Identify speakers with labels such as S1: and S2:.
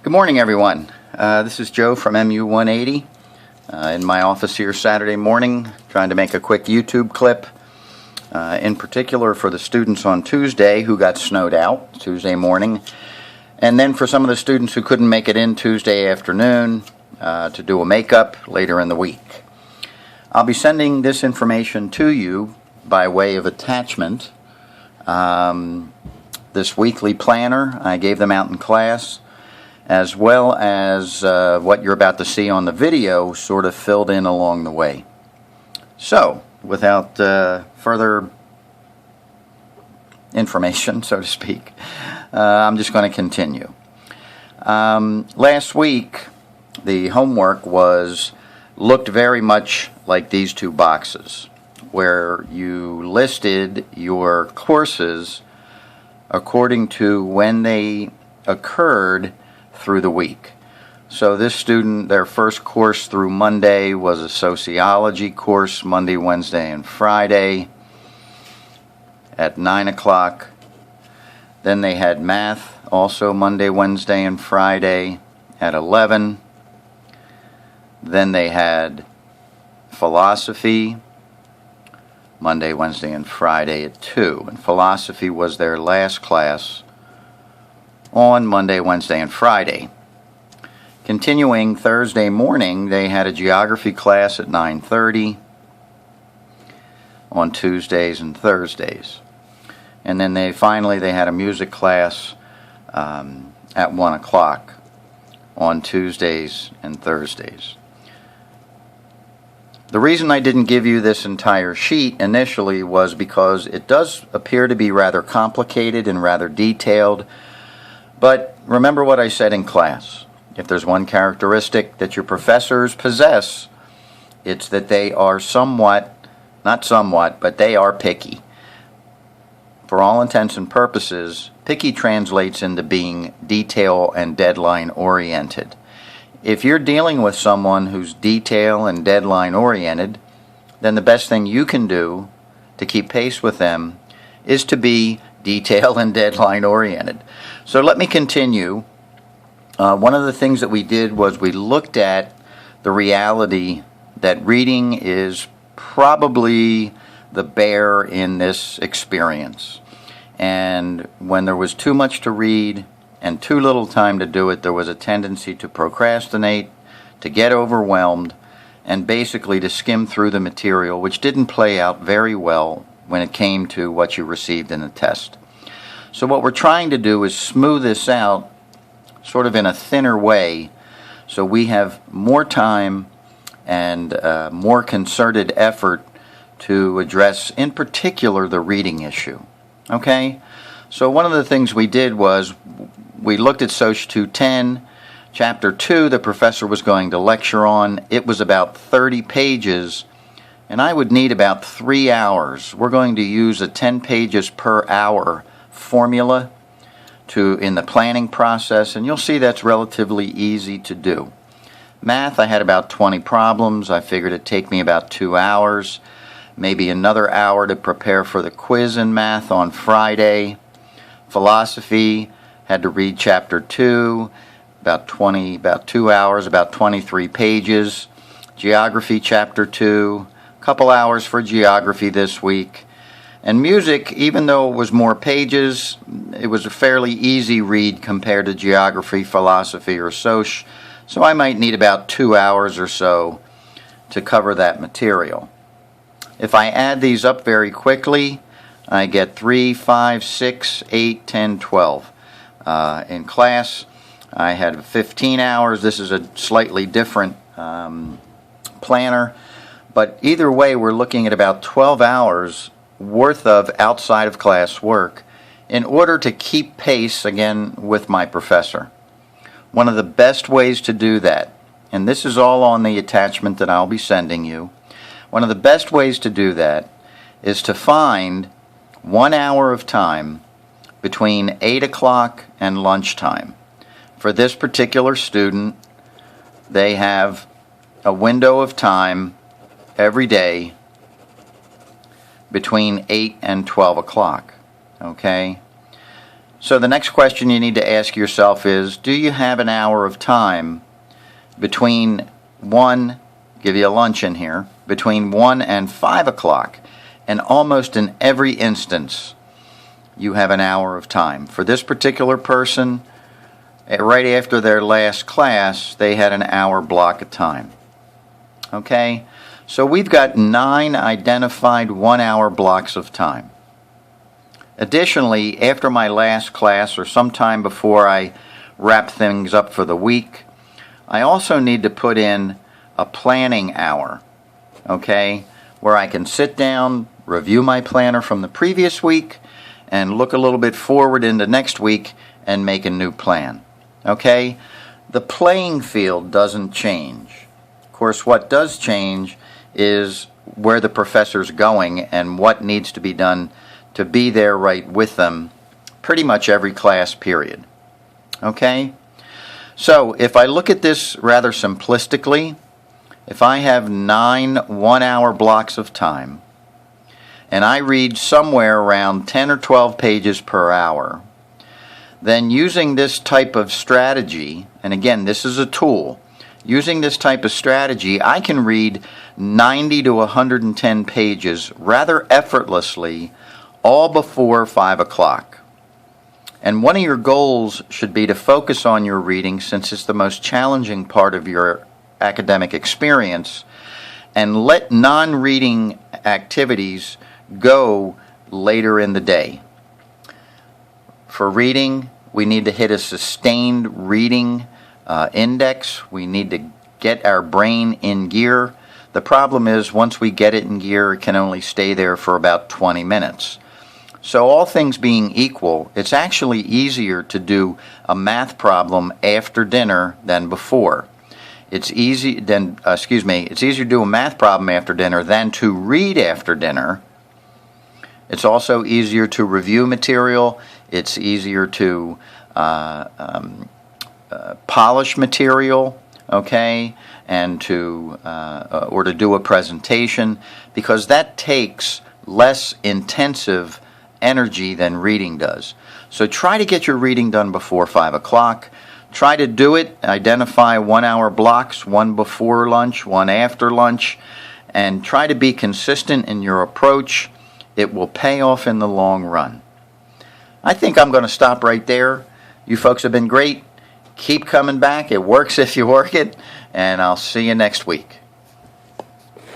S1: Good morning, everyone. This is Joe from MU 180 in my office here Saturday morning, trying to make a quick YouTube clip, in particular for the students on Tuesday who got snowed out Tuesday morning, and then for some of the students who couldn't make it in Tuesday afternoon to do a makeup later in the week. I'll be sending this information to you by way of attachment. This weekly planner, I gave them out in class, as well as what you're about to see on the video sort of filled in along the way. So, without further information, so to speak, I'm just going to continue. Last week, the homework looked very much like these two boxes, where you listed your courses according to when they occurred through the week. So this student, their first course through Monday was a sociology course, Monday, Wednesday, and Friday at 9 o'clock. Then they had math, also Monday, Wednesday, and Friday at 11. Then they had philosophy, Monday, Wednesday, and Friday at 2. And philosophy was their last class on Monday, Wednesday, and Friday. Continuing Thursday morning, they had a geography class at 9:30 on Tuesdays and Thursdays. And then they had a music class at 1 o'clock on Tuesdays and Thursdays. The reason I didn't give you this entire sheet initially was because it does appear to be rather complicated and rather detailed. But remember what I said in class. If there's one characteristic that your professors possess, it's that they are but they are picky. For all intents and purposes, picky translates into being detail and deadline oriented. If you're dealing with someone who's detail and deadline oriented, then the best thing you can do to keep pace with them is to be detail and deadline oriented. So let me continue. One of the things that we did was we looked at the reality that reading is probably the bear in this experience. And when there was too much to read and too little time to do it, there was a tendency to procrastinate, to get overwhelmed, and basically to skim through the material, which didn't play out very well when it came to what you received in the test. So what we're trying to do is smooth this out sort of in a thinner way so we have more time and more concerted effort to address in particular the reading issue. Okay? So one of the things we did was we looked at Soc 210, Chapter 2 the professor was going to lecture on. It was about 30 pages, and I would need about 3 hours. We're going to use a 10 pages per hour formula in the planning process, and you'll see that's relatively easy to do. Math, I had about 20 problems. I figured it'd take me about 2 hours, maybe another hour to prepare for the quiz in math on Friday. Philosophy, had to read Chapter 2, about 2 hours, about 23 pages. Geography, Chapter 2, a couple hours for geography this week. And music, even though it was more pages, it was a fairly easy read compared to geography, philosophy, or soc. So I might need about 2 hours or so to cover that material. If I add these up very quickly, I get 3, 5, 6, 8, 10, 12. In class, I had 15 hours. This is a slightly different planner. But either way, we're looking at about 12 hours worth of outside of class work in order to keep pace again with my professor. One of the best ways to do that, and this is all on the attachment that I'll be sending you, one of the best ways to do that is to find 1 hour of time between 8 o'clock and lunchtime. For this particular student, they have a window of time every day between 8 and 12 o'clock. Okay? So the next question you need to ask yourself is, do you have an hour of time between give you a lunch in here, between 1 and 5 o'clock? And almost in every instance, you have an hour of time. For this particular person, right after their last class, they had an hour block of time. Okay? So we've got 9 identified 1-hour blocks of time. Additionally, after my last class or sometime before I wrap things up for the week, I also need to put in a planning hour, okay, where I can sit down, review my planner from the previous week, and look a little bit forward into next week and make a new plan, okay? The playing field doesn't change. Of course, what does change is where the professor's going and what needs to be done to be there right with them pretty much every class period. Okay? So if I look at this rather simplistically, if I have 9 1-hour blocks of time and I read somewhere around 10 or 12 pages per hour, then using this type of strategy, and again, this is a tool, using this type of strategy, I can read 90 to 110 pages rather effortlessly all before 5 o'clock. And one of your goals should be to focus on your reading, since it's the most challenging part of your academic experience, and let non-reading activities go later in the day. For reading, we need to hit a sustained reading index. We need to get our brain in gear. The problem is, once we get it in gear, it can only stay there for about 20 minutes. So all things being equal, it's actually easier to do a math problem after dinner than before. It's easier to do a math problem after dinner than to read after dinner. It's also easier to review material. It's easier to polish material, okay, and to do a presentation, because that takes less intensive energy than reading does. So try to get your reading done before 5 o'clock. Try to do it, identify 1-hour blocks, one before lunch, one after lunch, and try to be consistent in your approach. It will pay off in the long run. I think I'm going to stop right there. You folks have been great. Keep coming back. It works if you work it, and I'll see you next week.